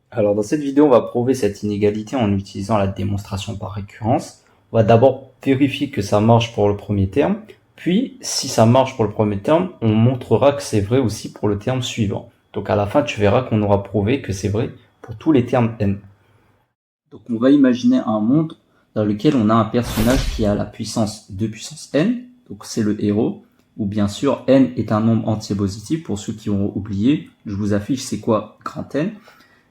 Alors dans cette vidéo, on va prouver cette inégalité en utilisant la démonstration par récurrence. On va d'abord vérifier que ça marche pour le premier terme, puis si ça marche pour le premier terme, on montrera que c'est vrai aussi pour le terme suivant. Donc à la fin, tu verras qu'on aura prouvé que c'est vrai pour tous les termes n. Donc on va imaginer un monde dans lequel on a un personnage qui a la puissance 2 puissance n, donc c'est le héros, où bien sûr n est un nombre entier positif. Pour ceux qui ont oublié, je vous affiche c'est quoi grand N.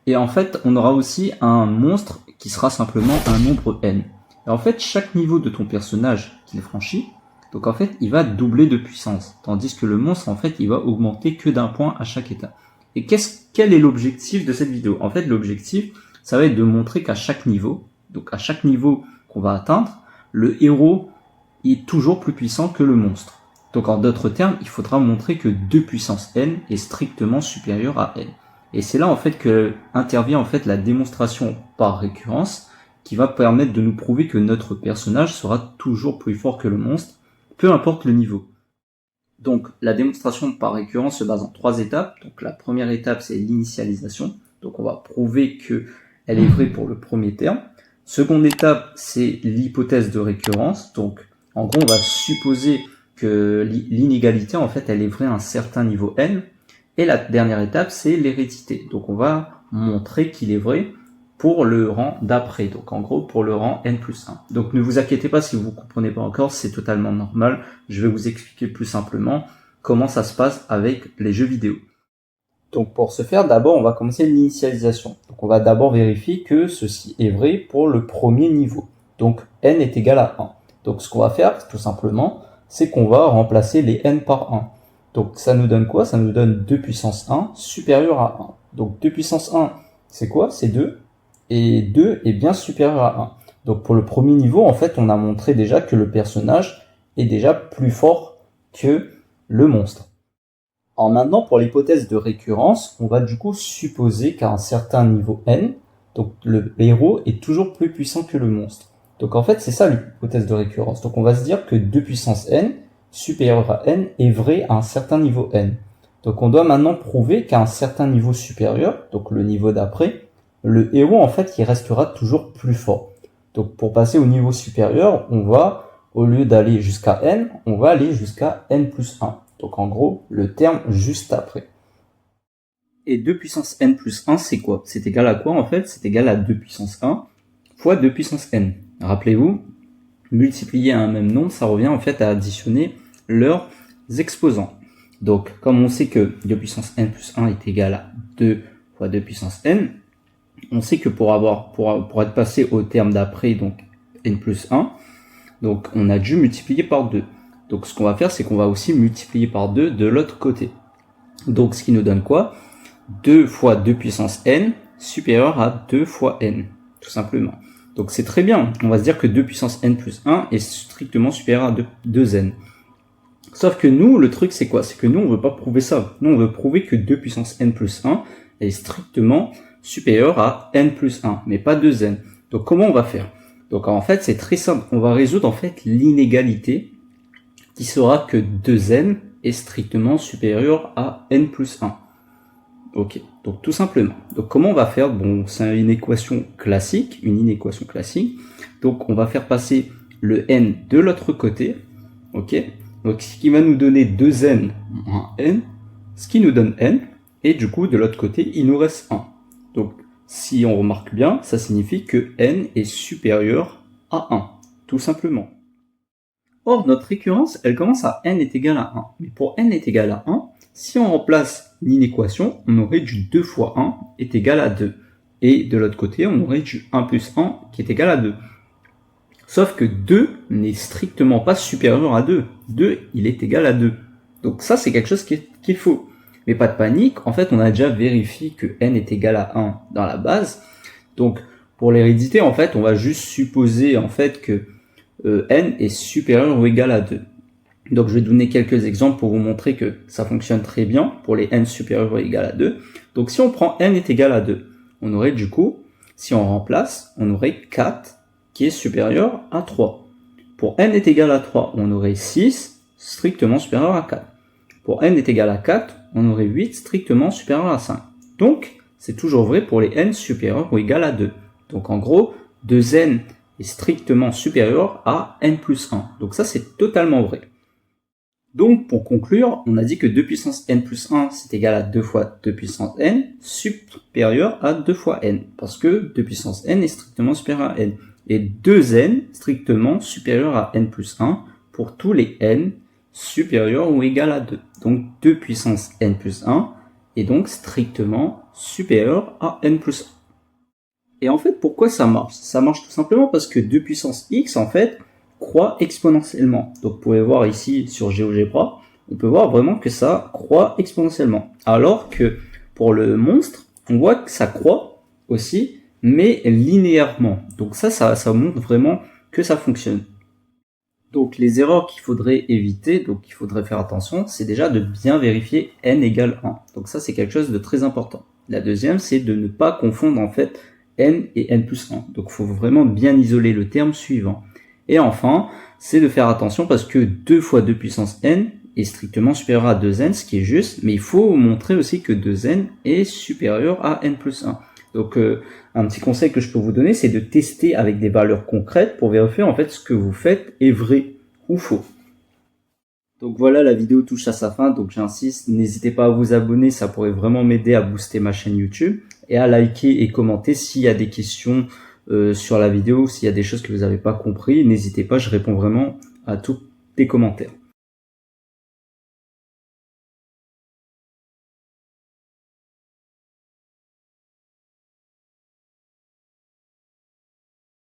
Et en fait, on aura aussi un monstre qui sera simplement un nombre n. Et en fait, chaque niveau de ton personnage qu'il franchit, donc en fait, il va doubler de puissance. Tandis que le monstre, en fait, il va augmenter que d'un point à chaque état. Et quel est l'objectif de cette vidéo? En fait, l'objectif, ça va être de montrer qu'à chaque niveau, donc à chaque niveau qu'on va atteindre, le héros est toujours plus puissant que le monstre. Donc en d'autres termes, il faudra montrer que 2 puissance n est strictement supérieur à n. Et c'est là en fait que intervient en fait la démonstration par récurrence qui va permettre de nous prouver que notre personnage sera toujours plus fort que le monstre, peu importe le niveau. Donc la démonstration par récurrence se base en 3 étapes. Donc la première étape c'est l'initialisation. Donc on va prouver que elle est vraie pour le premier terme. Seconde étape c'est l'hypothèse de récurrence. Donc en gros on va supposer que l'inégalité en fait elle est vraie à un certain niveau n. Et la dernière étape, c'est l'hérédité. Donc on va montrer qu'il est vrai pour le rang d'après. Donc en gros, pour le rang n plus 1. Donc ne vous inquiétez pas si vous ne comprenez pas encore, c'est totalement normal. Je vais vous expliquer plus simplement comment ça se passe avec les jeux vidéo. Donc pour ce faire, d'abord, on va commencer l'initialisation. Donc on va d'abord vérifier que ceci est vrai pour le premier niveau. Donc n est égal à 1. Donc ce qu'on va faire, tout simplement, c'est qu'on va remplacer les n par 1. Donc ça nous donne quoi? Ça nous donne 2 puissance 1 supérieur à 1. Donc 2 puissance 1, c'est quoi? C'est 2. Et 2 est bien supérieur à 1. Donc pour le premier niveau, en fait, on a montré déjà que le personnage est déjà plus fort que le monstre. Alors maintenant, pour l'hypothèse de récurrence, on va du coup supposer qu'à un certain niveau n, donc le héros est toujours plus puissant que le monstre. Donc en fait, c'est ça l'hypothèse de récurrence. Donc on va se dire que 2 puissance n supérieur à n est vrai à un certain niveau n. Donc on doit maintenant prouver qu'à un certain niveau supérieur, donc le niveau d'après, le héros en fait il restera toujours plus fort. Donc pour passer au niveau supérieur, on va, au lieu d'aller jusqu'à n, on va aller jusqu'à n plus 1. Donc en gros, le terme juste après. Et 2 puissance n plus 1, c'est quoi? C'est égal à quoi en fait? C'est égal à 2 puissance 1 fois 2 puissance n. Rappelez-vous, multiplier un même nombre, ça revient en fait à additionner leurs exposants. Donc, comme on sait que 2 puissance n plus 1 est égal à 2 fois 2 puissance n, on sait que pour être passé au terme d'après, donc n plus 1, donc on a dû multiplier par 2. Donc ce qu'on va faire, c'est qu'on va aussi multiplier par 2 de l'autre côté. Donc ce qui nous donne quoi? 2 fois 2 puissance n supérieur à 2 fois n, tout simplement. Donc c'est très bien, on va se dire que 2 puissance n plus 1 est strictement supérieur à 2n. Sauf que nous, le truc c'est quoi? C'est que nous, on veut pas prouver ça. Nous, on veut prouver que 2 puissance n plus 1 est strictement supérieur à n plus 1, mais pas 2n. Donc comment on va faire? Donc en fait, c'est très simple. On va résoudre en fait l'inégalité qui sera que 2n est strictement supérieur à n plus 1. Ok, donc tout simplement. Donc comment on va faire? Bon, c'est une équation classique, Donc on va faire passer le n de l'autre côté. Ok, donc ce qui va nous donner 2n moins n, ce qui nous donne n, et du coup de l'autre côté il nous reste 1. Donc si on remarque bien, ça signifie que n est supérieur à 1, tout simplement. Or notre récurrence, elle commence à n est égal à 1. Mais pour n est égal à 1, si on remplace l'inéquation, on aurait du 2 fois 1 est égal à 2. Et de l'autre côté, on aurait du 1 plus 1 qui est égal à 2. Sauf que 2 n'est strictement pas supérieur à 2. 2, il est égal à 2. Donc ça, c'est quelque chose qui est faux. Mais pas de panique, en fait, on a déjà vérifié que n est égal à 1 dans la base. Donc, pour l'hérédité, en fait, on va juste supposer, en fait, que n est supérieur ou égal à 2. Donc je vais donner quelques exemples pour vous montrer que ça fonctionne très bien pour les n supérieurs ou égal à 2. Donc si on prend n est égal à 2, on aurait du coup, si on remplace, on aurait 4 qui est supérieur à 3. Pour n est égal à 3, on aurait 6 strictement supérieur à 4. Pour n est égal à 4, on aurait 8 strictement supérieur à 5. Donc c'est toujours vrai pour les n supérieurs ou égales à 2. Donc en gros, 2n est strictement supérieur à n plus 1. Donc ça, c'est totalement vrai. Donc pour conclure, on a dit que 2 puissance n plus 1, c'est égal à 2 fois 2 puissance n, supérieur à 2 fois n. Parce que 2 puissance n est strictement supérieur à n. Et 2n strictement supérieur à n plus 1 pour tous les n supérieurs ou égal à 2. Donc 2 puissance n plus 1 est donc strictement supérieur à n plus 1. Et en fait, pourquoi ça marche? Ça marche tout simplement parce que 2 puissance x, en fait, croît exponentiellement. Donc vous pouvez voir ici sur GeoGebra, on peut voir vraiment que ça croît exponentiellement. Alors que pour le monstre, on voit que ça croît aussi, mais linéairement. Donc ça montre vraiment que ça fonctionne. Donc les erreurs qu'il faudrait éviter, donc qu'il faudrait faire attention, c'est déjà de bien vérifier n égale 1. Donc ça c'est quelque chose de très important. La deuxième, c'est de ne pas confondre en fait n et n plus 1. Donc il faut vraiment bien isoler le terme suivant. Et enfin, c'est de faire attention parce que 2 fois 2 puissance n est strictement supérieur à 2n, ce qui est juste, mais il faut montrer aussi que 2n est supérieur à n plus 1. Donc un petit conseil que je peux vous donner, c'est de tester avec des valeurs concrètes pour vérifier en fait ce que vous faites est vrai ou faux. Donc voilà, la vidéo touche à sa fin, donc j'insiste, n'hésitez pas à vous abonner, ça pourrait vraiment m'aider à booster ma chaîne YouTube, et à liker et commenter s'il y a des questions sur la vidéo, s'il y a des choses que vous n'avez pas compris, n'hésitez pas, je réponds vraiment à tous les commentaires.